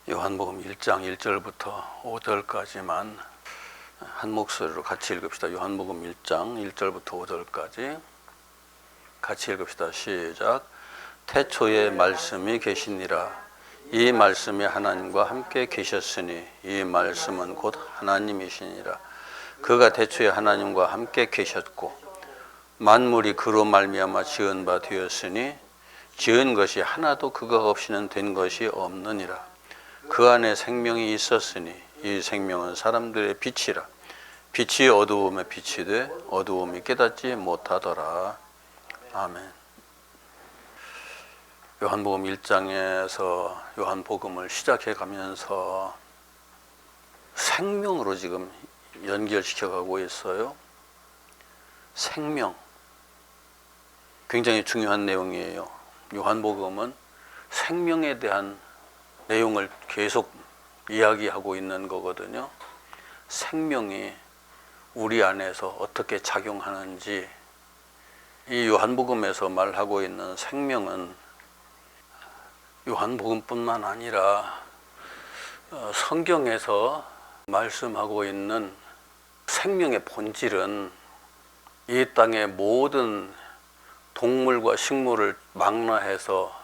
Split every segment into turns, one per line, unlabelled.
요한복음 1장 1절부터 5절까지만 한 목소리로 같이 읽읍시다. 요한복음 1장 1절부터 5절까지 같이 읽읍시다. 시작. 태초에 말씀이 계시니라. 이 말씀이 하나님과 함께 계셨으니 이 말씀은 곧 하나님이시니라. 그가 태초에 하나님과 함께 계셨고 만물이 그로 말미암아 지은 바 되었으니 지은 것이 하나도 그가 없이는 된 것이 없느니라. 그 안에 생명이 있었으니 이 생명은 사람들의 빛이라. 빛이 어두움에 빛이 돼 어두움이 깨닫지 못하더라. 아멘. 요한복음 1장에서 요한복음을 시작해 가면서 생명으로 지금 연결시켜 가고 있어요. 생명. 굉장히 중요한 내용이에요. 요한복음은 생명에 대한 내용을 계속 이야기하고 있는 거거든요. 생명이 우리 안에서 어떻게 작용하는지, 이 요한복음에서 말하고 있는 생명은 요한복음뿐만 아니라 성경에서 말씀하고 있는 생명의 본질은 이 땅의 모든 동물과 식물을 망라해서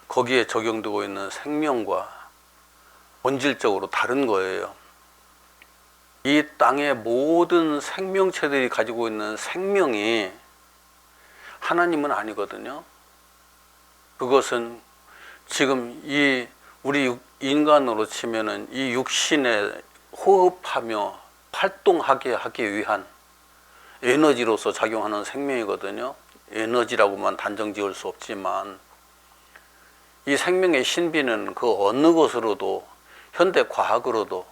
거기에 적용되고 있는 생명과 본질적으로 다른 거예요. 이 땅의 모든 생명체들이 가지고 있는 생명이 하나님은 아니거든요. 그것은 지금 우리 인간으로 치면은 이 육신에 호흡하며 활동하게 하기 위한 에너지로서 작용하는 생명이거든요. 에너지라고만 단정 지을 수 없지만 이 생명의 신비는 그 어느 것으로도 현대 과학으로도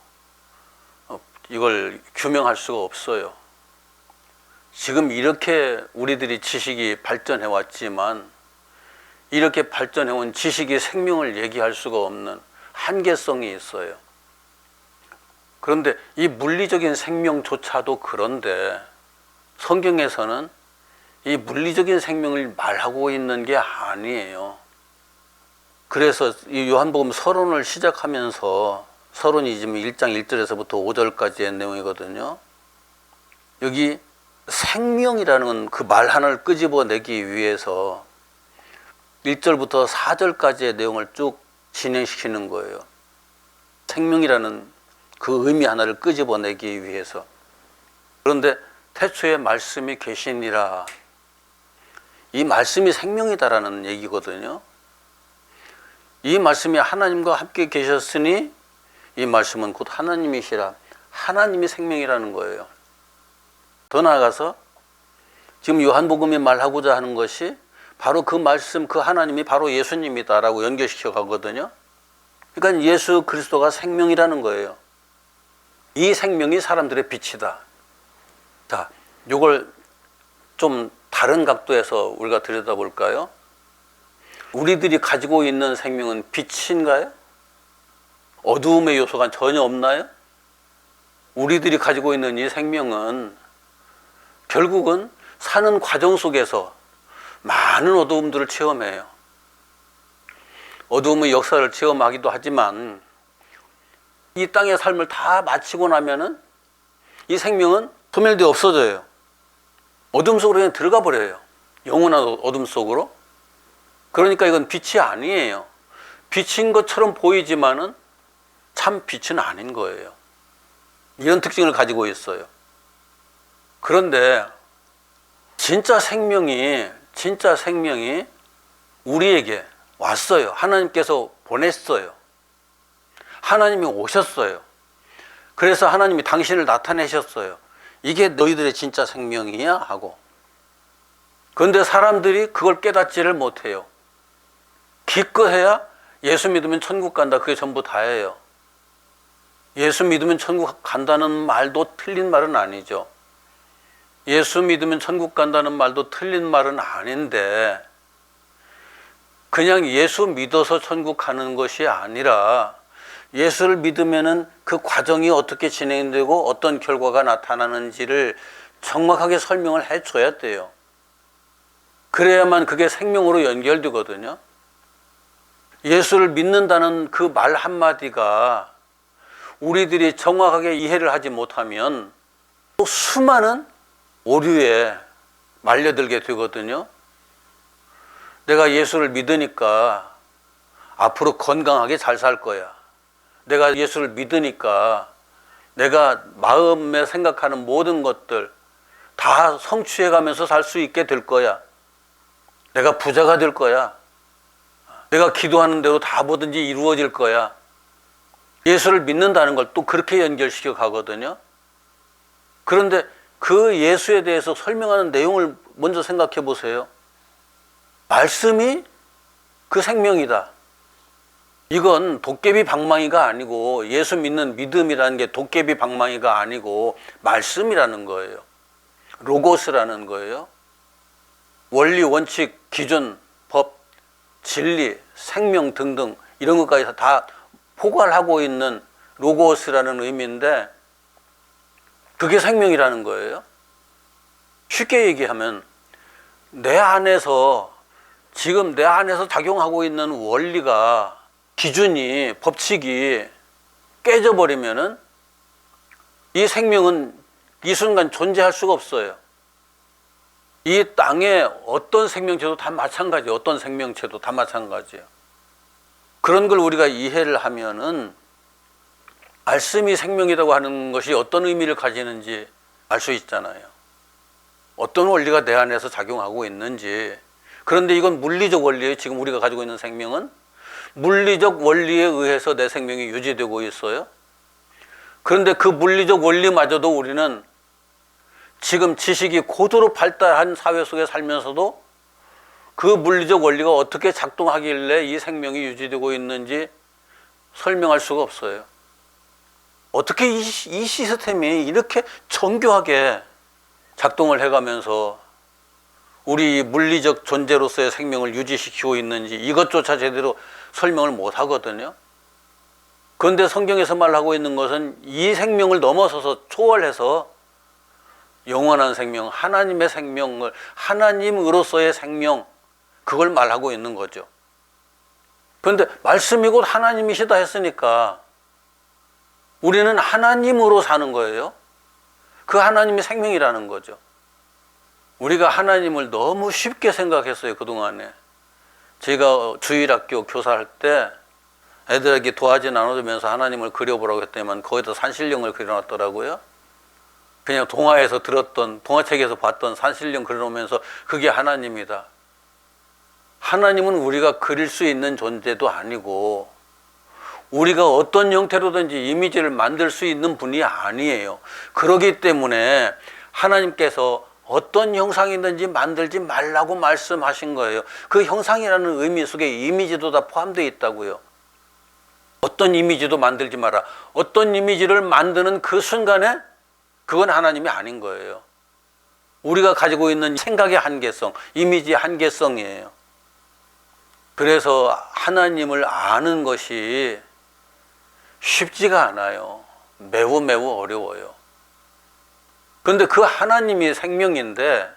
이걸 규명할 수가 없어요. 지금 이렇게 우리들이 지식이 발전해 왔지만 이렇게 발전해 온 지식이 생명을 얘기할 수가 없는 한계성이 있어요. 그런데 이 물리적인 생명조차도 그런데 성경에서는 이 물리적인 생명을 말하고 있는 게 아니에요. 그래서 이 요한복음 서론을 시작하면서, 서론이 지금 1장 1절에서부터 5절까지의 내용이거든요. 여기 생명이라는 그 말 하나를 끄집어내기 위해서 1절부터 4절까지의 내용을 쭉 진행시키는 거예요. 생명이라는 그 의미 하나를 끄집어내기 위해서. 그런데 태초에 말씀이 계시니라. 이 말씀이 생명이다라는 얘기거든요. 이 말씀이 하나님과 함께 계셨으니 이 말씀은 곧 하나님이시라. 하나님이 생명이라는 거예요. 더 나아가서 지금 요한복음이 말하고자 하는 것이 바로 그 말씀, 그 하나님이 바로 예수님이다라고 연결시켜 가거든요. 그러니까 예수 그리스도가 생명이라는 거예요. 이 생명이 사람들의 빛이다. 자, 이걸 좀 다른 각도에서 우리가 들여다볼까요? 우리들이 가지고 있는 생명은 빛인가요? 어두움의 요소가 전혀 없나요? 우리들이 가지고 있는 이 생명은 결국은 사는 과정 속에서 많은 어두움들을 체험해요. 어두움의 역사를 체험하기도 하지만 이 땅의 삶을 다 마치고 나면은 이 생명은 소멸되어 없어져요. 어둠 속으로 그냥 들어가 버려요. 영원한 어둠 속으로. 그러니까 이건 빛이 아니에요. 빛인 것처럼 보이지만은 참 빛은 아닌 거예요. 이런 특징을 가지고 있어요. 그런데 진짜 생명이 우리에게 왔어요. 하나님께서 보냈어요. 하나님이 오셨어요. 그래서 하나님이 당신을 나타내셨어요. 이게 너희들의 진짜 생명이야? 하고. 그런데 사람들이 그걸 깨닫지를 못해요. 기껏해야 예수 믿으면 천국 간다. 그게 전부 다예요. 예수 믿으면 천국 간다는 말도 틀린 말은 아니죠. 예수 믿으면 천국 간다는 말도 틀린 말은 아닌데 그냥 예수 믿어서 천국 가는 것이 아니라 예수를 믿으면은 그 과정이 어떻게 진행되고 어떤 결과가 나타나는지를 정확하게 설명을 해줘야 돼요. 그래야만 그게 생명으로 연결되거든요. 예수를 믿는다는 그 말 한마디가 우리들이 정확하게 이해를 하지 못하면 또 수많은 오류에 말려들게 되거든요. 내가 예수를 믿으니까 앞으로 건강하게 잘 살 거야. 내가 예수를 믿으니까 내가 마음에 생각하는 모든 것들 다 성취해 가면서 살 수 있게 될 거야. 내가 부자가 될 거야. 내가 기도하는 대로 다 뭐든지 이루어질 거야. 예수를 믿는다는 걸 또 그렇게 연결시켜 가거든요. 그런데 그 예수에 대해서 설명하는 내용을 먼저 생각해 보세요. 말씀이 그 생명이다. 이건 도깨비 방망이가 아니고, 예수 믿는 믿음이라는 게 도깨비 방망이가 아니고 말씀이라는 거예요. 로고스라는 거예요. 원리, 원칙, 기준, 법, 진리, 생명 등등 이런 것까지 다 포괄하고 있는 로고스라는 의미인데, 그게 생명이라는 거예요. 쉽게 얘기하면 내 안에서, 지금 내 안에서 작용하고 있는 원리가, 기준이, 법칙이 깨져버리면은 이 생명은 이 순간 존재할 수가 없어요. 이 땅에 어떤 생명체도 다 마찬가지예요. 어떤 생명체도 다 마찬가지예요. 그런 걸 우리가 이해를 하면은 말씀이 생명이라고 하는 것이 어떤 의미를 가지는지 알 수 있잖아요. 어떤 원리가 내 안에서 작용하고 있는지. 그런데 이건 물리적 원리예요. 지금 우리가 가지고 있는 생명은 물리적 원리에 의해서 내 생명이 유지되고 있어요. 그런데 그 물리적 원리마저도 우리는 지금 지식이 고도로 발달한 사회 속에 살면서도 그 물리적 원리가 어떻게 작동하길래 이 생명이 유지되고 있는지 설명할 수가 없어요. 어떻게 이 시스템이 이렇게 정교하게 작동을 해가면서 우리 물리적 존재로서의 생명을 유지시키고 있는지 이것조차 제대로 설명을 못 하거든요. 그런데 성경에서 말하고 있는 것은 이 생명을 넘어서서 초월해서 영원한 생명, 하나님의 생명을, 하나님으로서의 생명, 그걸 말하고 있는 거죠. 그런데 말씀이 곧 하나님이시다 했으니까 우리는 하나님으로 사는 거예요. 그 하나님이 생명이라는 거죠. 우리가 하나님을 너무 쉽게 생각했어요, 그동안에. 제가 주일학교 교사할 때 애들에게 도화지 나눠주면서 하나님을 그려보라고 했더니만 거기다 산신령을 그려놨더라고요. 그냥 동화에서 들었던, 동화책에서 봤던 산신령 그려놓으면서 그게 하나님이다. 하나님은 우리가 그릴 수 있는 존재도 아니고 우리가 어떤 형태로든지 이미지를 만들 수 있는 분이 아니에요. 그렇기 때문에 하나님께서 어떤 형상이든지 만들지 말라고 말씀하신 거예요. 그 형상이라는 의미 속에 이미지도 다 포함되어 있다고요. 어떤 이미지도 만들지 마라. 어떤 이미지를 만드는 그 순간에 그건 하나님이 아닌 거예요. 우리가 가지고 있는 생각의 한계성, 이미지의 한계성이에요. 그래서 하나님을 아는 것이 쉽지가 않아요. 매우 매우 어려워요. 그런데 그 하나님이 생명인데,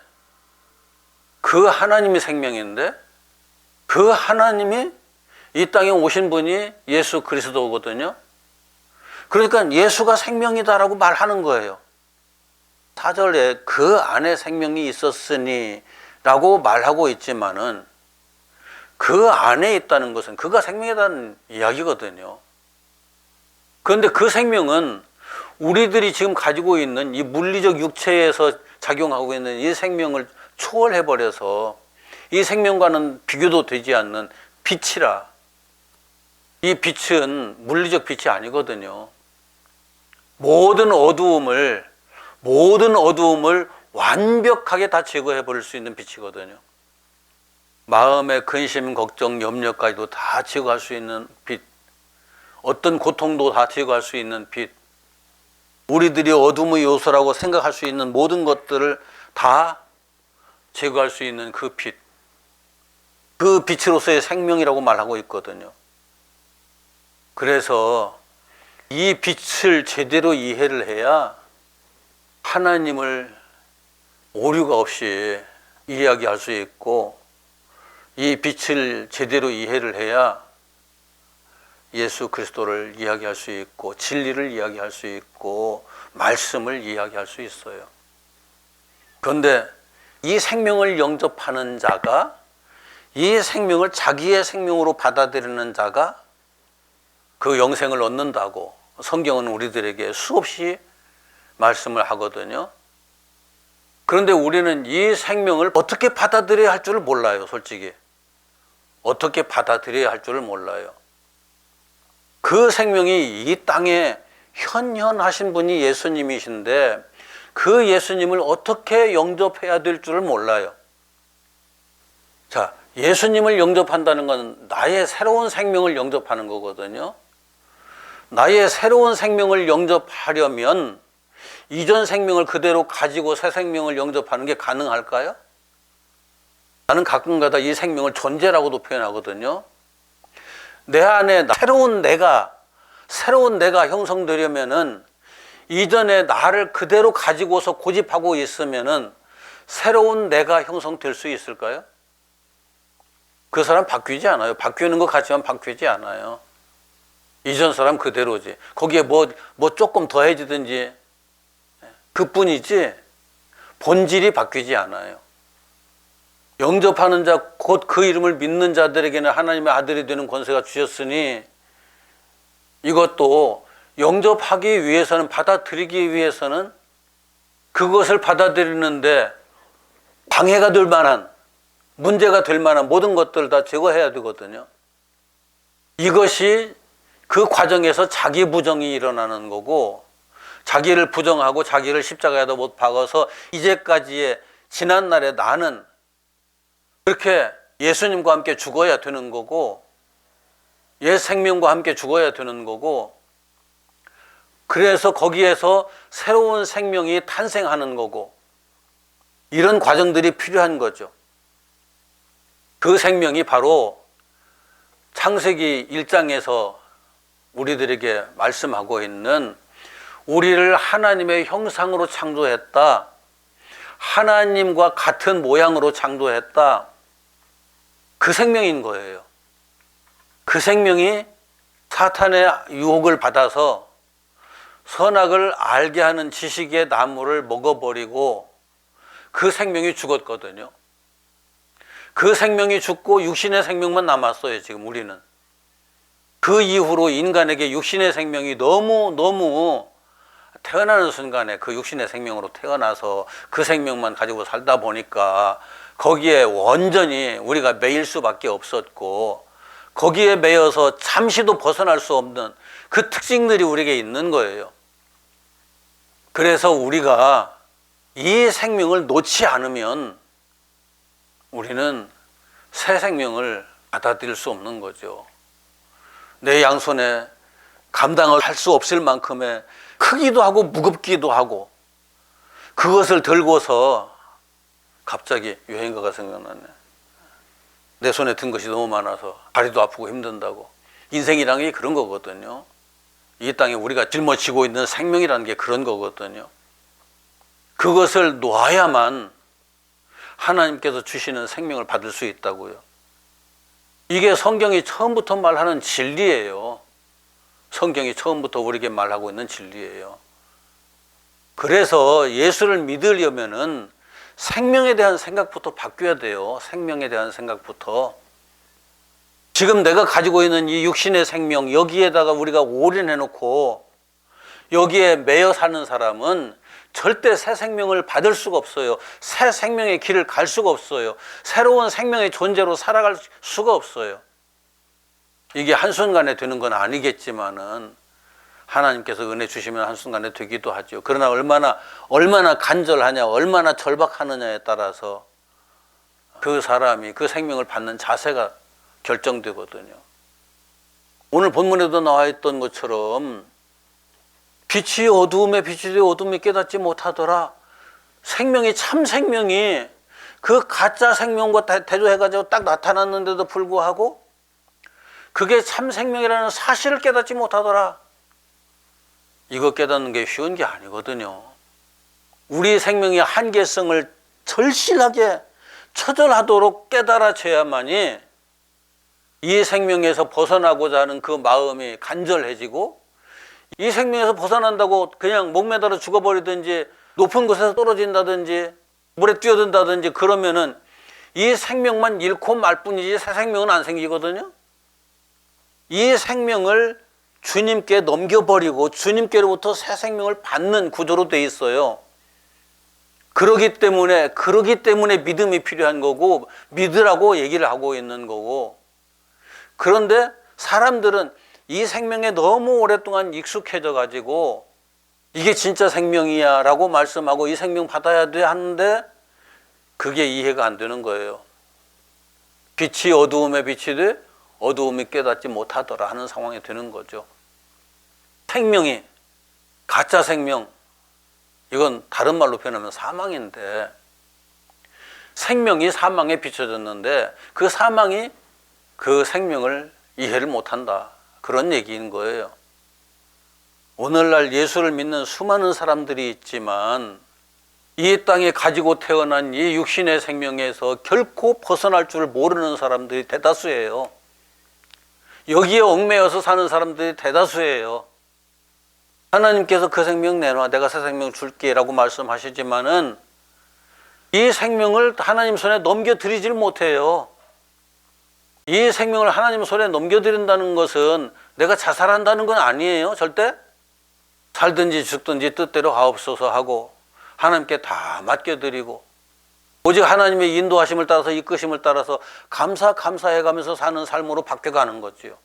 그 하나님이 이 땅에 오신 분이 예수 그리스도거든요. 그러니까 예수가 생명이다라고 말하는 거예요. 4절에 그 안에 생명이 있었으니 라고 말하고 있지만은 그 안에 있다는 것은 그가 생명이라는 이야기거든요. 그런데 그 생명은 우리들이 지금 가지고 있는 이 물리적 육체에서 작용하고 있는 이 생명을 초월해버려서 이 생명과는 비교도 되지 않는 빛이라. 이 빛은 물리적 빛이 아니거든요. 모든 어두움을 완벽하게 다 제거해 버릴 수 있는 빛이거든요. 마음의 근심, 걱정, 염려까지도 다 제거할 수 있는 빛. 어떤 고통도 다 제거할 수 있는 빛. 우리들이 어둠의 요소라고 생각할 수 있는 모든 것들을 다 제거할 수 있는 그 빛. 그 빛으로서의 생명이라고 말하고 있거든요. 그래서 이 빛을 제대로 이해를 해야 하나님을 오류가 없이 이야기할 수 있고, 이 빛을 제대로 이해를 해야 예수 그리스도를 이야기할 수 있고 진리를 이야기할 수 있고 말씀을 이야기할 수 있어요. 그런데 이 생명을 영접하는 자가, 이 생명을 자기의 생명으로 받아들이는 자가 그 영생을 얻는다고 성경은 우리들에게 수없이 말씀을 하거든요. 그런데 우리는 이 생명을 어떻게 받아들여야 할 줄을 몰라요. 솔직히 어떻게 받아들여야 할 줄을 몰라요. 그 생명이 이 땅에 현현하신 분이 예수님이신데 그 예수님을 어떻게 영접해야 될 줄을 몰라요. 자, 예수님을 영접한다는 건 나의 새로운 생명을 영접하는 거거든요. 나의 새로운 생명을 영접하려면 이전 생명을 그대로 가지고 새 생명을 영접하는 게 가능할까요? 나는 가끔가다 이 생명을 존재라고도 표현하거든요. 내 안에 새로운 내가 형성되려면은 이전에 나를 그대로 가지고서 고집하고 있으면은 새로운 내가 형성될 수 있을까요? 그 사람 바뀌지 않아요. 바뀌는 것 같지만 바뀌지 않아요. 이전 사람 그대로지. 거기에 뭐 조금 더해지든지 그뿐이지 본질이 바뀌지 않아요. 영접하는 자, 곧 그 이름을 믿는 자들에게는 하나님의 아들이 되는 권세가 주셨으니 이것도 영접하기 위해서는, 받아들이기 위해서는 그것을 받아들이는데 방해가 될 만한, 문제가 될 만한 모든 것들을 다 제거해야 되거든요. 이것이 그 과정에서 자기 부정이 일어나는 거고, 자기를 부정하고 자기를 십자가에다 못 박아서 이제까지의 지난날에 나는 그렇게 예수님과 함께 죽어야 되는 거고, 옛 생명과 함께 죽어야 되는 거고, 그래서 거기에서 새로운 생명이 탄생하는 거고, 이런 과정들이 필요한 거죠. 그 생명이 바로 창세기 1장에서 우리들에게 말씀하고 있는 우리를 하나님의 형상으로 창조했다, 하나님과 같은 모양으로 창조했다, 그 생명인 거예요. 그 생명이 사탄의 유혹을 받아서 선악을 알게 하는 지식의 나무를 먹어버리고 그 생명이 죽었거든요. 그 생명이 죽고 육신의 생명만 남았어요. 지금 우리는. 그 이후로 인간에게 육신의 생명이 너무 태어나는 순간에 그 육신의 생명으로 태어나서 그 생명만 가지고 살다 보니까 거기에 완전히 우리가 매일 수밖에 없었고, 거기에 매여서 잠시도 벗어날 수 없는 그 특징들이 우리에게 있는 거예요. 그래서 우리가 이 생명을 놓지 않으면 우리는 새 생명을 받아들일 수 없는 거죠. 내 양손에 감당을 할 수 없을 만큼의 크기도 하고 무겁기도 하고, 그것을 들고서 갑자기 여행가가 생각나네. 내 손에 든 것이 너무 많아서 다리도 아프고 힘든다고. 인생이라는 게 그런 거거든요. 이 땅에 우리가 짊어지고 있는 생명이라는 게 그런 거거든요. 그것을 놓아야만 하나님께서 주시는 생명을 받을 수 있다고요. 이게 성경이 처음부터 말하는 진리예요. 성경이 처음부터 우리에게 말하고 있는 진리예요. 그래서 예수를 믿으려면은 생명에 대한 생각부터 바뀌어야 돼요. 생명에 대한 생각부터. 지금 내가 가지고 있는 이 육신의 생명, 여기에다가 우리가 올인해 놓고 여기에 매여 사는 사람은 절대 새 생명을 받을 수가 없어요. 새 생명의 길을 갈 수가 없어요. 새로운 생명의 존재로 살아갈 수가 없어요. 이게 한순간에 되는 건 아니겠지만은 하나님께서 은혜 주시면 한순간에 되기도 하죠. 그러나 얼마나 간절하냐, 얼마나 절박하느냐에 따라서 그 사람이 그 생명을 받는 자세가 결정되거든요. 오늘 본문에도 나와 있던 것처럼 빛이 어두움에 비추되 어둠이 깨닫지 못하더라. 생명이, 참 생명이 그 가짜 생명과 대조해가지고 딱 나타났는데도 불구하고 그게 참 생명이라는 사실을 깨닫지 못하더라. 이거 깨닫는 게 쉬운 게 아니거든요. 우리 생명의 한계성을 절실하게 처절하도록 깨달아져야만이 이 생명에서 벗어나고자 하는 그 마음이 간절해지고, 이 생명에서 벗어난다고 그냥 목매달아 죽어버리든지 높은 곳에서 떨어진다든지 물에 뛰어든다든지 그러면은 이 생명만 잃고 말 뿐이지 새 생명은 안 생기거든요. 이 생명을 주님께 넘겨버리고 주님께로부터 새 생명을 받는 구조로 돼 있어요. 그러기 때문에 믿음이 필요한 거고, 믿으라고 얘기를 하고 있는 거고. 그런데 사람들은 이 생명에 너무 오랫동안 익숙해져 가지고 이게 진짜 생명이야 라고 말씀하고 이 생명 받아야 돼 하는데 그게 이해가 안 되는 거예요. 빛이 어두움에 비치되 어두움이 깨닫지 못하더라 하는 상황이 되는 거죠. 생명이, 가짜 생명, 이건 다른 말로 표현하면 사망인데, 생명이 사망에 비춰졌는데 그 사망이 그 생명을 이해를 못한다, 그런 얘기인 거예요. 오늘날 예수를 믿는 수많은 사람들이 있지만 이 땅에 가지고 태어난 이 육신의 생명에서 결코 벗어날 줄 모르는 사람들이 대다수예요. 여기에 얽매여서 사는 사람들이 대다수예요. 하나님께서 그 생명 내놔, 내가 새 생명 줄게 라고 말씀하시지만은 이 생명을 하나님 손에 넘겨드리질 못해요. 이 생명을 하나님 손에 넘겨드린다는 것은 내가 자살한다는 건 아니에요. 절대. 살든지 죽든지 뜻대로 하옵소서 하고 하나님께 다 맡겨드리고 오직 하나님의 인도하심을 따라서, 이끄심을 따라서 감사해가면서 사는 삶으로 바뀌어가는 거죠.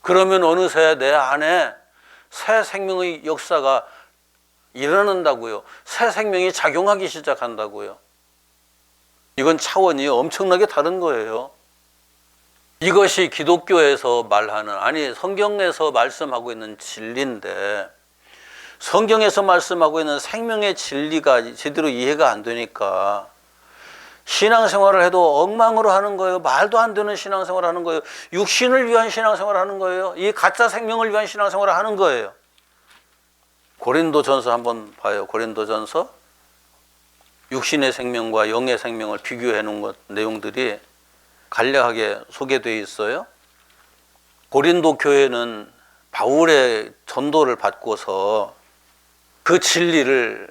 그러면 어느새 내 안에 새 생명의 역사가 일어난다고요. 새 생명이 작용하기 시작한다고요. 이건 차원이 엄청나게 다른 거예요. 이것이 기독교에서 말하는, 아니 성경에서 말씀하고 있는 진리인데, 성경에서 말씀하고 있는 생명의 진리가 제대로 이해가 안 되니까 신앙생활을 해도 엉망으로 하는 거예요. 말도 안 되는 신앙생활을 하는 거예요. 육신을 위한 신앙생활을 하는 거예요. 이 가짜 생명을 위한 신앙생활을 하는 거예요. 고린도전서 한번 봐요. 고린도전서 육신의 생명과 영의 생명을 비교해 놓은 내용들이 간략하게 소개되어 있어요. 고린도 교회는 바울의 전도를 받고서 그 진리를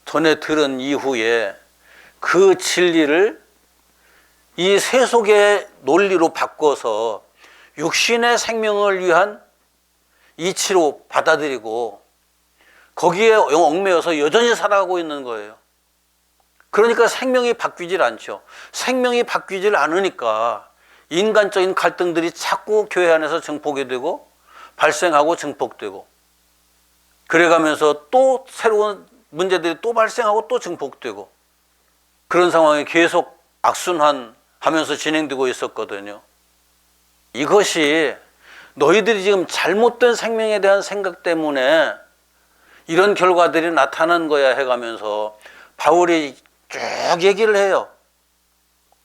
전해 들은 이후에 그 진리를 이 세속의 논리로 바꿔서 육신의 생명을 위한 이치로 받아들이고 거기에 얽매여서 여전히 살아가고 있는 거예요. 그러니까 생명이 바뀌질 않죠. 생명이 바뀌질 않으니까 인간적인 갈등들이 자꾸 교회 안에서 증폭이 되고 발생하고 증폭되고, 그래가면서 또 새로운 문제들이 또 발생하고 또 증폭되고, 그런 상황이 계속 악순환하면서 진행되고 있었거든요. 이것이 너희들이 지금 잘못된 생명에 대한 생각 때문에 이런 결과들이 나타난 거야 해가면서 바울이 쭉 얘기를 해요.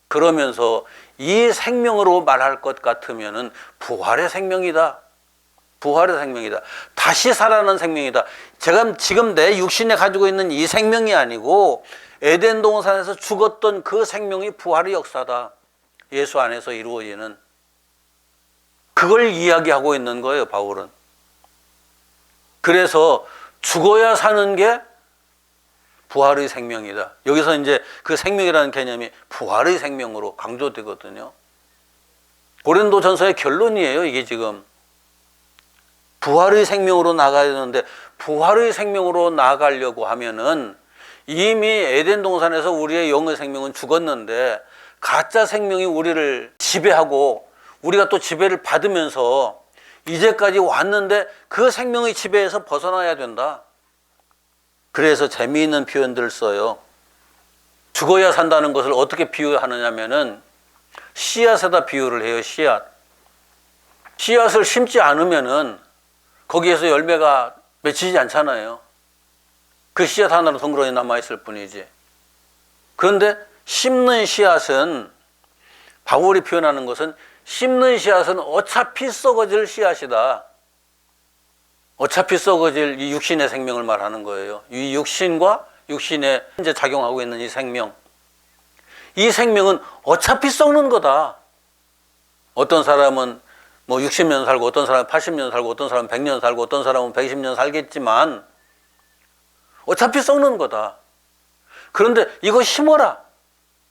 그러면서 이 생명으로 말할 것 같으면은 부활의 생명이다. 부활의 생명이다. 다시 살아나는 생명이다. 제가 지금 내 육신에 가지고 있는 이 생명이 아니고 에덴 동산에서 죽었던 그 생명이 부활의 역사다. 예수 안에서 이루어지는. 그걸 이야기하고 있는 거예요, 바울은. 그래서 죽어야 사는 게 부활의 생명이다. 여기서 이제 그 생명이라는 개념이 부활의 생명으로 강조되거든요. 고린도전서의 결론이에요, 이게 지금. 부활의 생명으로 나가야 되는데, 부활의 생명으로 나가려고 하면은 이미 에덴 동산에서 우리의 영의 생명은 죽었는데 가짜 생명이 우리를 지배하고 우리가 또 지배를 받으면서 이제까지 왔는데 그 생명의 지배에서 벗어나야 된다. 그래서 재미있는 표현들을 써요. 죽어야 산다는 것을 어떻게 비유하느냐면은 씨앗에다 비유를 해요. 씨앗을 심지 않으면은 거기에서 열매가 맺히지 않잖아요. 그 씨앗 하나로 덩그러니 남아있을 뿐이지. 그런데 심는 씨앗은, 바울이 표현하는 것은 심는 씨앗은 어차피 썩어질 씨앗이다. 어차피 썩어질 이 육신의 생명을 말하는 거예요. 이 육신과 육신에 현재 작용하고 있는 이 생명. 이 생명은 어차피 썩는 거다. 어떤 사람은 뭐 60년 살고, 어떤 사람은 80년 살고, 어떤 사람은 100년 살고, 어떤 사람은 120년 살겠지만 어차피 썩는 거다. 그런데 이거 심어라.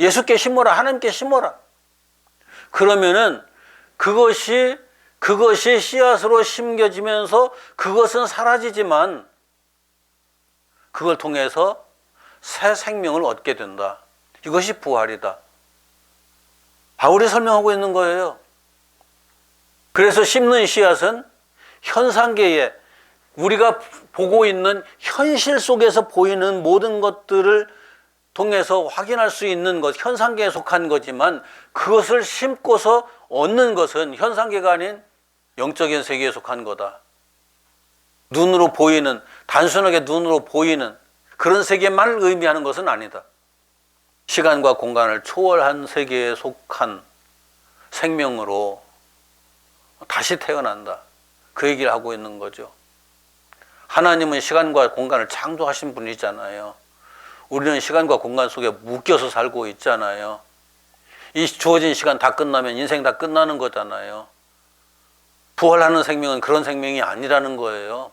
예수께 심어라. 하나님께 심어라. 그러면은 그것이 씨앗으로 심겨지면서 그것은 사라지지만 그걸 통해서 새 생명을 얻게 된다. 이것이 부활이다. 바울이 설명하고 있는 거예요. 그래서 심는 씨앗은 현상계에 우리가 보고 있는 현실 속에서 보이는 모든 것들을 통해서 확인할 수 있는 것, 현상계에 속한 거지만 그것을 심고서 얻는 것은 현상계가 아닌 영적인 세계에 속한 거다. 눈으로 보이는, 단순하게 눈으로 보이는 그런 세계만을 의미하는 것은 아니다. 시간과 공간을 초월한 세계에 속한 생명으로 다시 태어난다. 그 얘기를 하고 있는 거죠. 하나님은 시간과 공간을 창조하신 분이잖아요. 우리는 시간과 공간 속에 묶여서 살고 있잖아요. 이 주어진 시간 다 끝나면 인생 다 끝나는 거잖아요. 부활하는 생명은 그런 생명이 아니라는 거예요.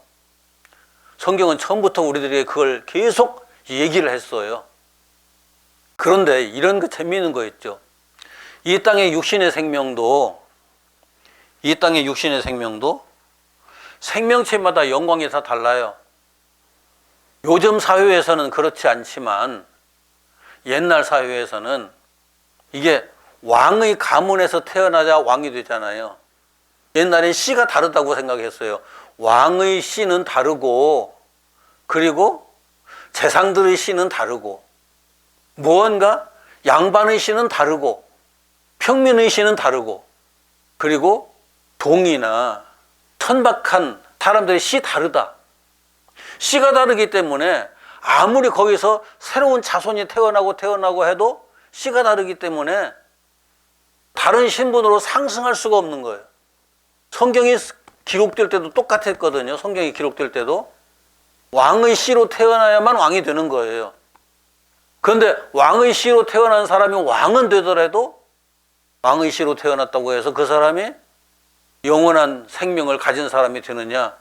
성경은 처음부터 우리들에게 그걸 계속 얘기를 했어요. 그런데 이런 거 재미있는 거 있죠. 이 땅의 육신의 생명도 생명체마다 영광이 다 달라요. 요즘 사회에서는 그렇지 않지만 옛날 사회에서는 이게 왕의 가문에서 태어나자 왕이 되잖아요. 옛날엔 씨가 다르다고 생각했어요. 왕의 씨는 다르고, 그리고 재상들의 씨는 다르고, 무언가 양반의 씨는 다르고, 평민의 씨는 다르고, 그리고 동이나 천박한 사람들의 씨 다르다. 씨가 다르기 때문에 아무리 거기서 새로운 자손이 태어나고 해도 씨가 다르기 때문에 다른 신분으로 상승할 수가 없는 거예요. 성경이 기록될 때도 똑같았거든요. 성경이 기록될 때도 왕의 씨로 태어나야만 왕이 되는 거예요. 그런데 왕의 씨로 태어난 사람이 왕은 되더라도 왕의 씨로 태어났다고 해서 그 사람이 영원한 생명을 가진 사람이 되느냐?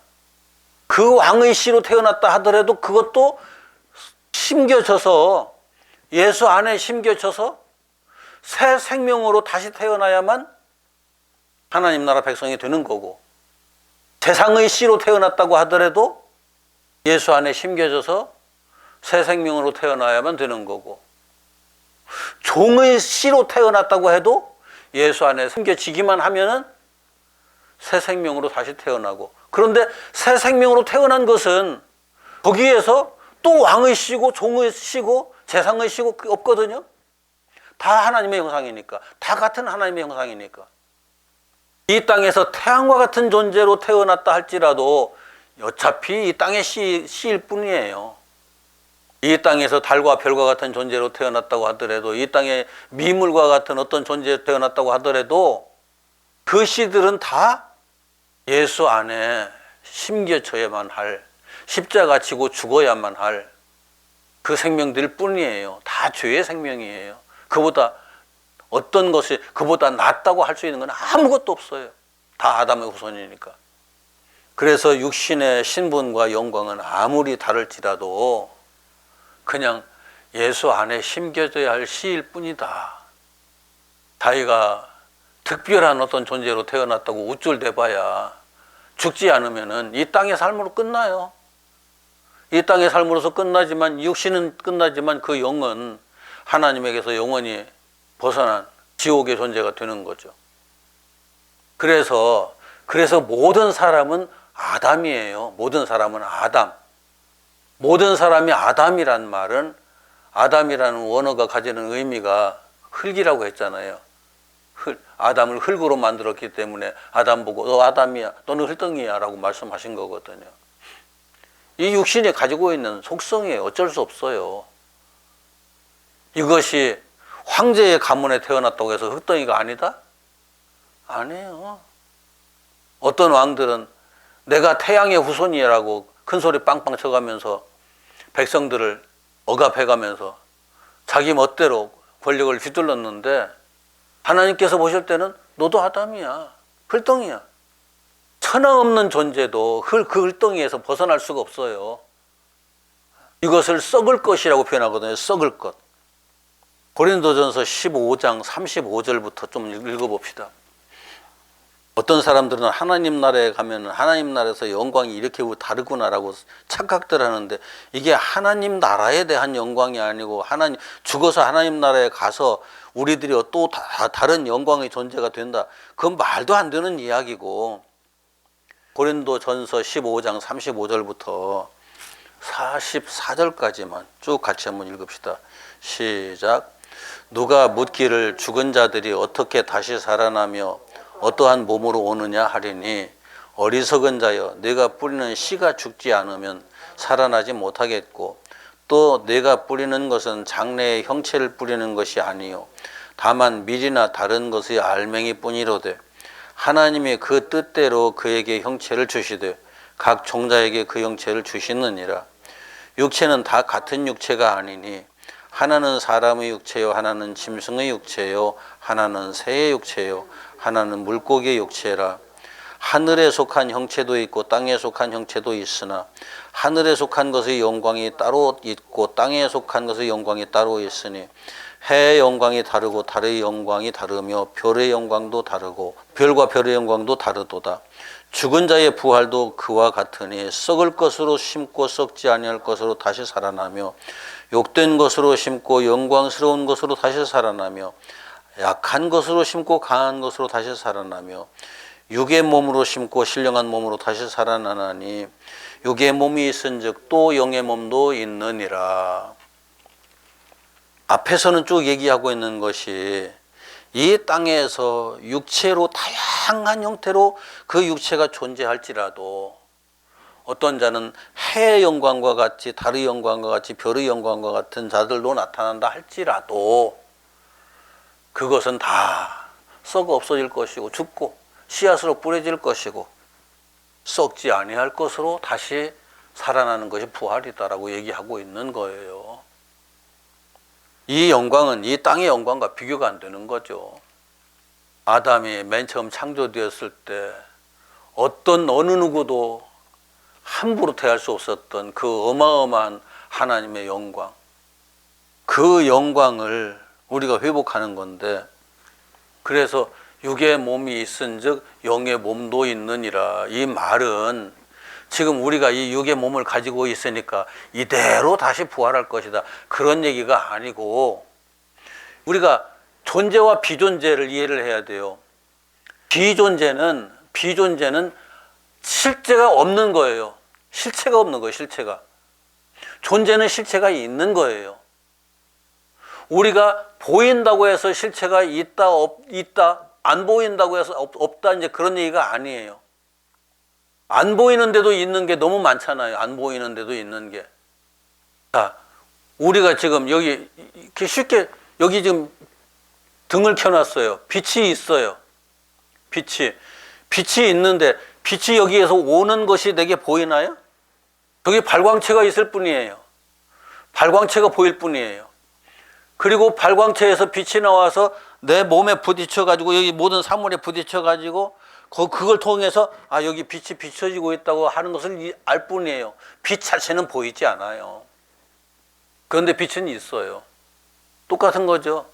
그 왕의 씨로 태어났다 하더라도 그것도 심겨져서, 예수 안에 심겨져서 새 생명으로 다시 태어나야만 하나님 나라 백성이 되는 거고, 재상의 씨로 태어났다고 하더라도 예수 안에 심겨져서 새 생명으로 태어나야만 되는 거고, 종의 씨로 태어났다고 해도 예수 안에 심겨지기만 하면은 새 생명으로 다시 태어나고, 그런데 새 생명으로 태어난 것은 거기에서 또 왕의 씨고 종의 씨고 재상의 씨고 없거든요. 다 하나님의 형상이니까, 다 같은 하나님의 형상이니까. 이 땅에서 태양과 같은 존재로 태어났다 할지라도 어차피 이 땅의 씨일 뿐이에요. 이 땅에서 달과 별과 같은 존재로 태어났다고 하더라도, 이 땅의 미물과 같은 어떤 존재로 태어났다고 하더라도 그 씨들은 다 예수 안에 심겨져야만 할, 십자가 지고 죽어야만 할 그 생명들 뿐이에요. 다 죄의 생명이에요. 그보다 어떤 것이 그보다 낫다고 할 수 있는 건 아무것도 없어요. 다 아담의 후손이니까. 그래서 육신의 신분과 영광은 아무리 다를지라도 그냥 예수 안에 심겨져야 할 씨일 뿐이다. 자기가 특별한 어떤 존재로 태어났다고 우쭐대봐야 죽지 않으면은 이 땅의 삶으로 끝나요. 이 땅의 삶으로서 끝나지만, 육신은 끝나지만 그 영은 하나님에게서 영원히 벗어난 지옥의 존재가 되는 거죠. 그래서 모든 사람은 아담이에요. 모든 사람은 아담. 모든 사람이 아담이란 말은, 아담이라는 원어가 가지는 의미가 흙이라고 했잖아요. 아담을 흙으로 만들었기 때문에 아담 보고 너 아담이야, 너는 흙덩이야 라고 말씀하신 거거든요. 이 육신이 가지고 있는 속성이에요. 어쩔 수 없어요. 이것이 황제의 가문에 태어났다고 해서 흙덩이가 아니다? 아니에요. 어떤 왕들은 내가 태양의 후손이라고 큰소리 빵빵 쳐가면서 백성들을 억압해가면서 자기 멋대로 권력을 휘둘렀는데, 하나님께서 보실 때는 너도 아담이야. 흘덩이야. 천하없는 존재도 그 흘덩이에서 벗어날 수가 없어요. 이것을 썩을 것이라고 표현하거든요. 썩을 것. 고린도전서 15장 35절부터 좀 읽어봅시다. 어떤 사람들은 하나님 나라에 가면 하나님 나라에서 영광이 이렇게 다르구나라고 착각들 하는데, 이게 하나님 나라에 대한 영광이 아니고 죽어서 하나님 나라에 가서 우리들이 또 다른 영광의 존재가 된다. 그건 말도 안 되는 이야기고, 고린도전서 15장 35절부터 44절까지만 쭉 같이 한번 읽읍시다. 시작. 누가 묻기를 죽은 자들이 어떻게 다시 살아나며 어떠한 몸으로 오느냐 하리니, 어리석은 자여, 내가 뿌리는 씨가 죽지 않으면 살아나지 못하겠고, 또 내가 뿌리는 것은 장래의 형체를 뿌리는 것이 아니요 다만 밀이나 다른 것의 알맹이 뿐이로되, 하나님이 그 뜻대로 그에게 형체를 주시되 각 종자에게 그 형체를 주시느니라. 육체는 다 같은 육체가 아니니 하나는 사람의 육체요, 하나는 짐승의 육체요, 하나는 새의 육체요, 하나는 물고기의 육체라. 하늘에 속한 형체도 있고 땅에 속한 형체도 있으나 하늘에 속한 것의 영광이 따로 있고 땅에 속한 것의 영광이 따로 있으니, 해의 영광이 다르고 달의 영광이 다르며 별의 영광도 다르고 별과 별의 영광도 다르도다. 죽은 자의 부활도 그와 같으니, 썩을 것으로 심고 썩지 아니할 것으로 다시 살아나며, 욕된 것으로 심고 영광스러운 것으로 다시 살아나며, 약한 것으로 심고 강한 것으로 다시 살아나며, 육의 몸으로 심고 신령한 몸으로 다시 살아나나니, 육의 몸이 있은즉 또 영의 몸도 있느니라. 앞에서는 쭉 얘기하고 있는 것이, 이 땅에서 육체로 다양한 형태로 그 육체가 존재할지라도, 어떤 자는 해의 영광과 같이 달의 영광과 같이 별의 영광과 같은 자들도 나타난다 할지라도, 그것은 다 썩어 없어질 것이고 죽고 씨앗으로 뿌려질 것이고 썩지 아니할 것으로 다시 살아나는 것이 부활이다라고 얘기하고 있는 거예요. 이 영광은 이 땅의 영광과 비교가 안 되는 거죠. 아담이 맨 처음 창조되었을 때 어느 누구도 함부로 대할 수 없었던 그 어마어마한 하나님의 영광, 그 영광을 우리가 회복하는 건데, 그래서 육의 몸이 있은즉 영의 몸도 있느니라. 이 말은 지금 우리가 이 육의 몸을 가지고 있으니까 이대로 다시 부활할 것이다, 그런 얘기가 아니고, 우리가 존재와 비존재를 이해를 해야 돼요. 비존재는 실제가 없는 거예요. 실체가 없는 거예요. 실체가. 존재는 실체가 있는 거예요. 우리가 보인다고 해서 실체가 있다 안 보인다고 해서 없다, 이제 그런 얘기가 아니에요. 안 보이는데도 있는 게 너무 많잖아요. 안 보이는데도 있는 게. 자, 우리가 지금 여기 이렇게 쉽게, 여기 지금 등을 켜놨어요. 빛이 있어요. 빛이 있는데, 빛이 여기에서 오는 것이 내게 보이나요? 저기 발광체가 있을 뿐이에요. 발광체가 보일 뿐이에요. 그리고 발광체에서 빛이 나와서 내 몸에 부딪혀가지고, 여기 모든 사물에 부딪혀가지고 그걸 통해서 여기 빛이 비춰지고 있다고 하는 것을 알 뿐이에요. 빛 자체는 보이지 않아요. 그런데 빛은 있어요. 똑같은 거죠.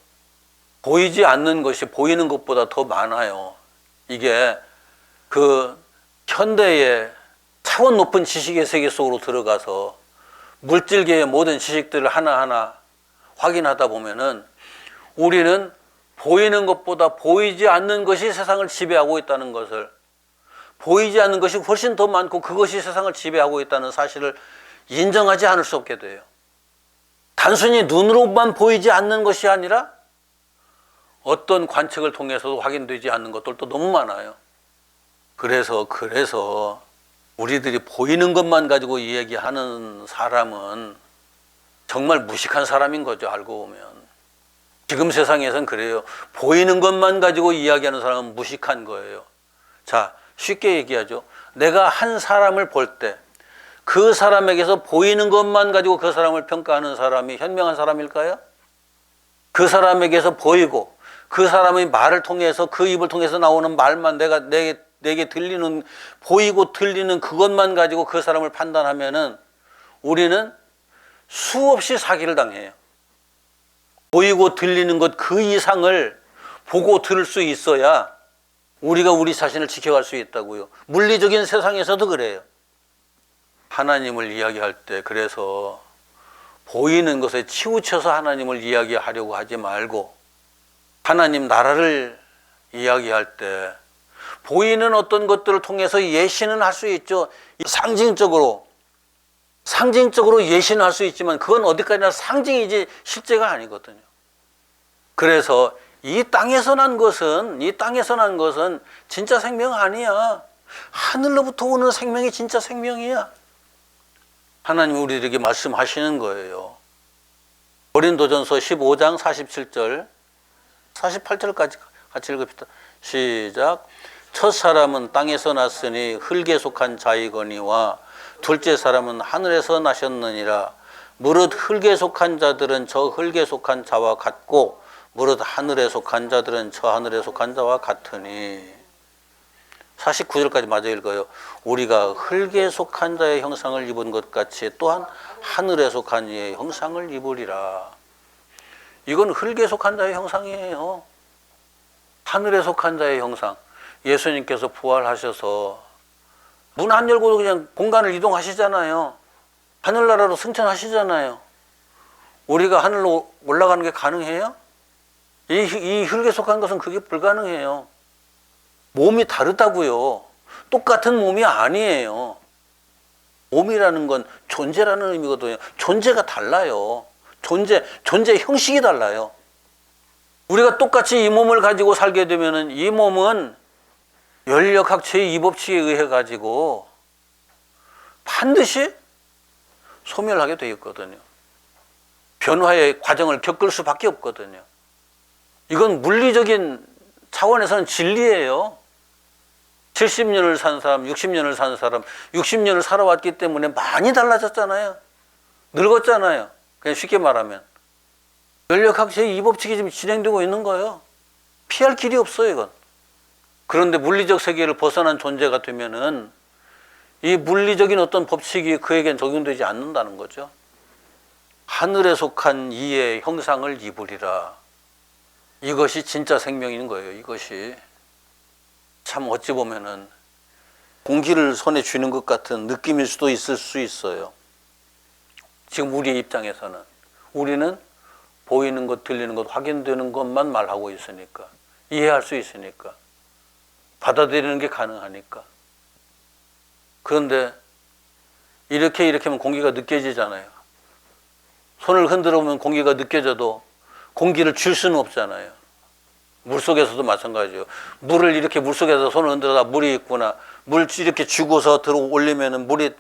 보이지 않는 것이 보이는 것보다 더 많아요. 이게 그 현대의 차원 높은 지식의 세계 속으로 들어가서 물질계의 모든 지식들을 하나하나 확인하다 보면은, 우리는 보이는 것보다 보이지 않는 것이 세상을 지배하고 있다는 것을, 보이지 않는 것이 훨씬 더 많고 그것이 세상을 지배하고 있다는 사실을 인정하지 않을 수 없게 돼요. 단순히 눈으로만 보이지 않는 것이 아니라 어떤 관측을 통해서도 확인되지 않는 것들도 너무 많아요. 그래서 우리들이 보이는 것만 가지고 이야기하는 사람은 정말 무식한 사람인 거죠. 알고 보면 지금 세상에선 그래요. 보이는 것만 가지고 이야기하는 사람은 무식한 거예요. 자, 쉽게 얘기하죠. 내가 한 사람을 볼 때 그 사람에게서 보이는 것만 가지고 그 사람을 평가하는 사람이 현명한 사람일까요? 그 사람에게서 보이고 그 사람의 말을 통해서 그 입을 통해서 나오는 말만 내게 들리는 보이고 들리는 그것만 가지고 그 사람을 판단하면은 우리는 수없이 사기를 당해요. 보이고 들리는 것 그 이상을 보고 들을 수 있어야 우리가 우리 자신을 지켜갈 수 있다고요. 물리적인 세상에서도 그래요. 하나님을 이야기할 때 그래서 보이는 것에 치우쳐서 하나님을 이야기하려고 하지 말고 하나님 나라를 이야기할 때 보이는 어떤 것들을 통해서 예시는 할 수 있죠. 상징적으로 예시는 할 수 있지만 그건 어디까지나 상징이지 실제가 아니거든요. 그래서 이 땅에서 난 것은 진짜 생명 아니야. 하늘로부터 오는 생명이 진짜 생명이야. 하나님 우리에게 말씀하시는 거예요. 고린도전서 15장 47절 48절까지 같이 읽읍시다. 시작. 첫 사람은 땅에서 났으니 흙에 속한 자이거니와 둘째 사람은 하늘에서 나셨느니라. 무릇 흙에 속한 자들은 저 흙에 속한 자와 같고 무릇 하늘에 속한 자들은 저 하늘에 속한 자와 같으니. 49절까지 마저 읽어요. 우리가 흙에 속한 자의 형상을 입은 것 같이 또한 하늘에 속한 이의 형상을 입으리라. 이건 흙에 속한 자의 형상이에요. 하늘에 속한 자의 형상. 예수님께서 부활하셔서 문 안 열고 그냥 공간을 이동하시잖아요. 하늘나라로 승천하시잖아요. 우리가 하늘로 올라가는 게 가능해요? 이 흙에 속한 것은 그게 불가능해요. 몸이 다르다고요. 똑같은 몸이 아니에요. 몸이라는 건 존재라는 의미거든요. 존재가 달라요. 존재 형식이 달라요. 우리가 똑같이 이 몸을 가지고 살게 되면은 이 몸은 연력학 제2 법칙에 의해 가지고 반드시 소멸하게 되어 있거든요. 변화의 과정을 겪을 수밖에 없거든요. 이건 물리적인 차원에서는 진리예요. 70년을 산 사람, 60년을 산 사람, 60년을 살아왔기 때문에 많이 달라졌잖아요. 늙었잖아요. 그냥 쉽게 말하면. 연력학 제2 법칙이 지금 진행되고 있는 거예요. 피할 길이 없어요, 이건. 그런데 물리적 세계를 벗어난 존재가 되면은 이 물리적인 어떤 법칙이 그에겐 적용되지 않는다는 거죠. 하늘에 속한 이의 형상을 입으리라. 이것이 진짜 생명인 거예요. 이것이 참 어찌 보면은 공기를 손에 쥐는 것 같은 느낌일 수도 있을 수 있어요. 지금 우리의 입장에서는 우리는 보이는 것, 들리는 것, 확인되는 것만 말하고 있으니까, 이해할 수 있으니까, 받아들이는 게 가능하니까. 그런데 이렇게 하면 공기가 느껴지잖아요. 손을 흔들어 보면 공기가 느껴져도 공기를 줄 수는 없잖아요. 물속에서도 마찬가지예요. 물을 이렇게 물속에서 손을 흔들어다 물이 있구나. 물 이렇게 쥐고서 들어 올리면 물이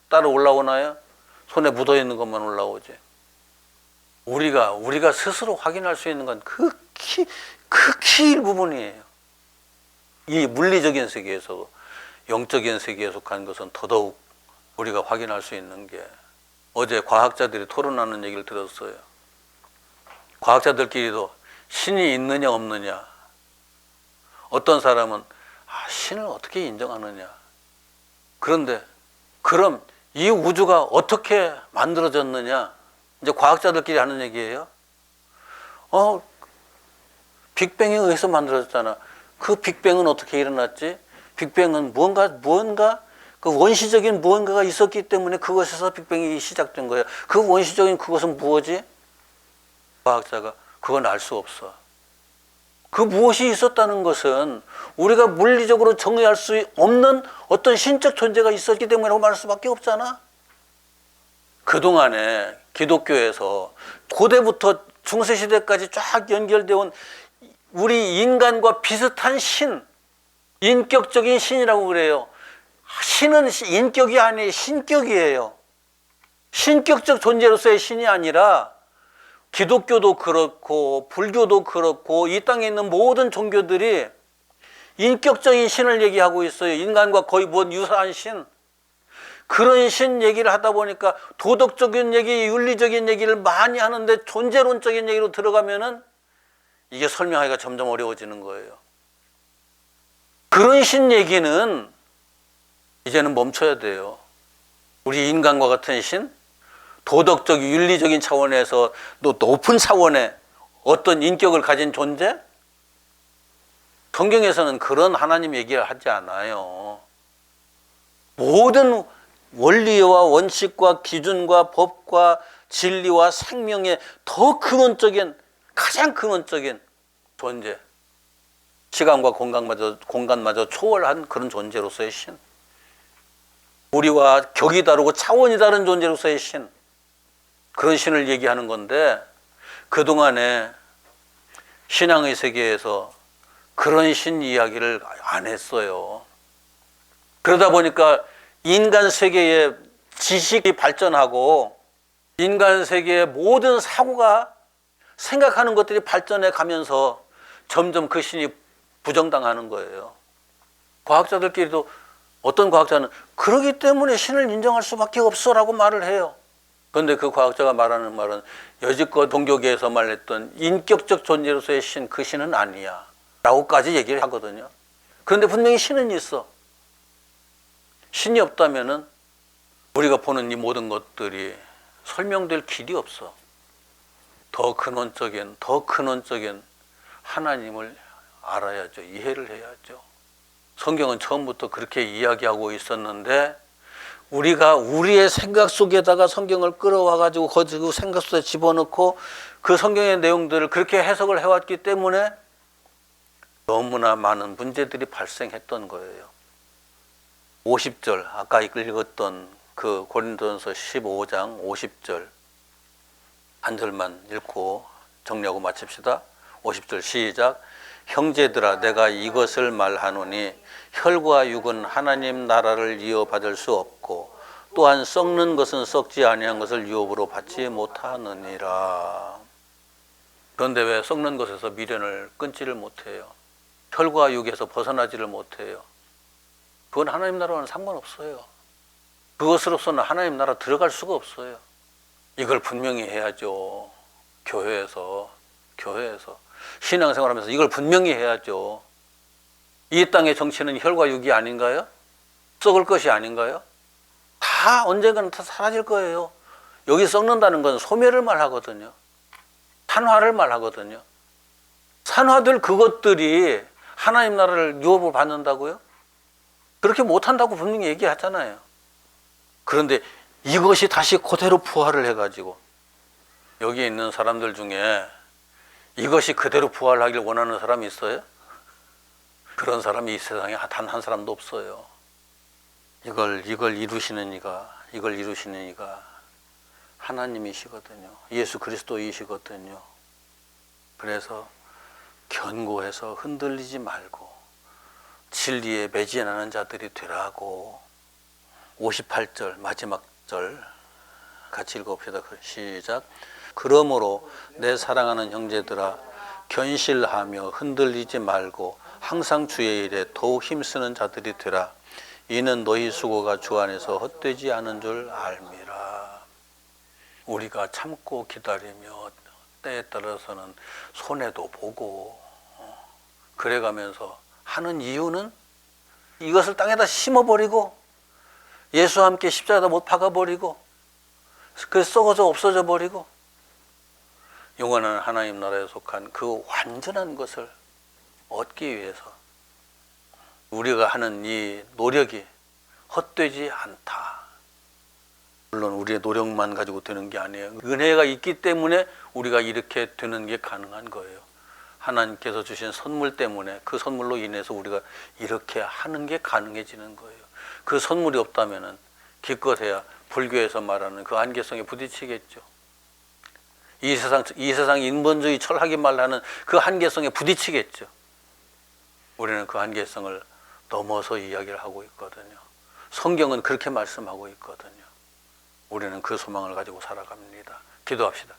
따로 올라오나요? 손에 묻어 있는 것만 올라오지. 우리가 스스로 확인할 수 있는 건 극히 일부분이에요. 이 물리적인 세계에서도 영적인 세계에 속한 것은 더더욱 우리가 확인할 수 있는 게, 어제 과학자들이 토론하는 얘기를 들었어요. 과학자들끼리도 신이 있느냐 없느냐, 어떤 사람은 신을 어떻게 인정하느냐. 그런데 그럼 이 우주가 어떻게 만들어졌느냐, 이제 과학자들끼리 하는 얘기예요. 빅뱅에 의해서 만들어졌잖아. 그 빅뱅은 어떻게 일어났지? 빅뱅은 무언가 그 원시적인 무언가가 있었기 때문에 그것에서 빅뱅이 시작된 거야. 그 원시적인 그것은 무엇이? 과학자가 그건 알 수 없어. 그 무엇이 있었다는 것은 우리가 물리적으로 정의할 수 없는 어떤 신적 존재가 있었기 때문이라고 말할 수밖에 없잖아. 그동안에 기독교에서 고대부터 중세시대까지 쫙 연결되어 온 우리 인간과 비슷한 신, 인격적인 신이라고 그래요. 신은 인격이 아니에요. 신격이에요. 신격적 존재로서의 신이 아니라 기독교도 그렇고 불교도 그렇고 이 땅에 있는 모든 종교들이 인격적인 신을 얘기하고 있어요. 인간과 거의 유사한 신. 그런 신 얘기를 하다 보니까 도덕적인 얘기, 윤리적인 얘기를 많이 하는데 존재론적인 얘기로 들어가면은 이게 설명하기가 점점 어려워지는 거예요. 그런 신 얘기는 이제는 멈춰야 돼요. 우리 인간과 같은 신, 도덕적, 윤리적인 차원에서 또 높은 차원의 어떤 인격을 가진 존재? 성경에서는 그런 하나님 얘기를 하지 않아요. 모든 원리와 원칙과 기준과 법과 진리와 생명의 더 근원적인, 가장 근원적인 존재, 시간과 공간마저 초월한 그런 존재로서의 신, 우리와 격이 다르고 차원이 다른 존재로서의 신, 그런 신을 얘기하는 건데, 그동안에 신앙의 세계에서 그런 신 이야기를 안 했어요. 그러다 보니까 인간 세계의 지식이 발전하고 인간 세계의 모든 사고가, 생각하는 것들이 발전해 가면서 점점 그 신이 부정당하는 거예요. 과학자들끼리도 어떤 과학자는 그러기 때문에 신을 인정할 수밖에 없어라고 말을 해요. 그런데 그 과학자가 말하는 말은 여지껏 종교계에서 말했던 인격적 존재로서의 신, 그 신은 아니야 라고까지 얘기를 하거든요. 그런데 분명히 신은 있어. 신이 없다면은 우리가 보는 이 모든 것들이 설명될 길이 없어. 더 근원적인 하나님을 알아야죠. 이해를 해야죠. 성경은 처음부터 그렇게 이야기하고 있었는데, 우리가 우리의 생각 속에다가 성경을 끌어와 가지고 그 생각 속에 집어넣고 그 성경의 내용들을 그렇게 해석을 해왔기 때문에 너무나 많은 문제들이 발생했던 거예요. 50절, 아까 읽었던 그 고린도전서 15장 50절 한 절만 읽고 정리하고 마칩시다. 50절 시작. 형제들아, 내가 이것을 말하노니 혈과 육은 하나님 나라를 이어받을 수 없고 또한 썩는 것은 썩지 아니한 것을 유업으로 받지 못하느니라. 그런데 왜 썩는 것에서 미련을 끊지를 못해요? 혈과 육에서 벗어나지를 못해요? 그건 하나님 나라와는 상관없어요. 그것으로서는 하나님 나라 들어갈 수가 없어요. 이걸 분명히 해야죠. 교회에서 신앙생활하면서 이걸 분명히 해야죠. 이 땅의 정치는 혈과 육이 아닌가요? 썩을 것이 아닌가요? 다 언젠가는 다 사라질 거예요. 여기 썩는다는 건 소멸을 말하거든요. 산화를 말하거든요. 산화될 그것들이 하나님 나라를 유업을 받는다고요? 그렇게 못한다고 분명히 얘기하잖아요. 그런데 이것이 다시 그대로 부활을 해가지고, 여기 있는 사람들 중에 이것이 그대로 부활하길 원하는 사람이 있어요? 그런 사람이 이 세상에 단 한 사람도 없어요. 이걸 이루시는 이가 하나님이시거든요. 예수 그리스도이시거든요. 그래서 견고해서 흔들리지 말고 진리에 매진하는 자들이 되라고. 58절 마지막 절 같이 읽어봅시다. 시작. 그러므로 내 사랑하는 형제들아, 견실하며 흔들리지 말고 항상 주의 일에 더욱 힘쓰는 자들이 되라. 이는 너희 수고가 주 안에서 헛되지 않은 줄 알미라. 우리가 참고 기다리며 때에 따라서는 손해도 보고 그래가면서 하는 이유는, 이것을 땅에다 심어버리고 예수와 함께 십자가에다 못 박아버리고 그래서 썩어져 없어져 버리고 영원한 하나님 나라에 속한 그 완전한 것을 얻기 위해서 우리가 하는 이 노력이 헛되지 않다. 물론 우리의 노력만 가지고 되는 게 아니에요. 은혜가 있기 때문에 우리가 이렇게 되는 게 가능한 거예요. 하나님께서 주신 선물 때문에, 그 선물로 인해서 우리가 이렇게 하는 게 가능해지는 거예요. 그 선물이 없다면 기껏해야 불교에서 말하는 그 한계성에 부딪히겠죠. 이 세상 인본주의 철학이 말하는 그 한계성에 부딪히겠죠. 우리는 그 한계성을 넘어서 이야기를 하고 있거든요. 성경은 그렇게 말씀하고 있거든요. 우리는 그 소망을 가지고 살아갑니다. 기도합시다.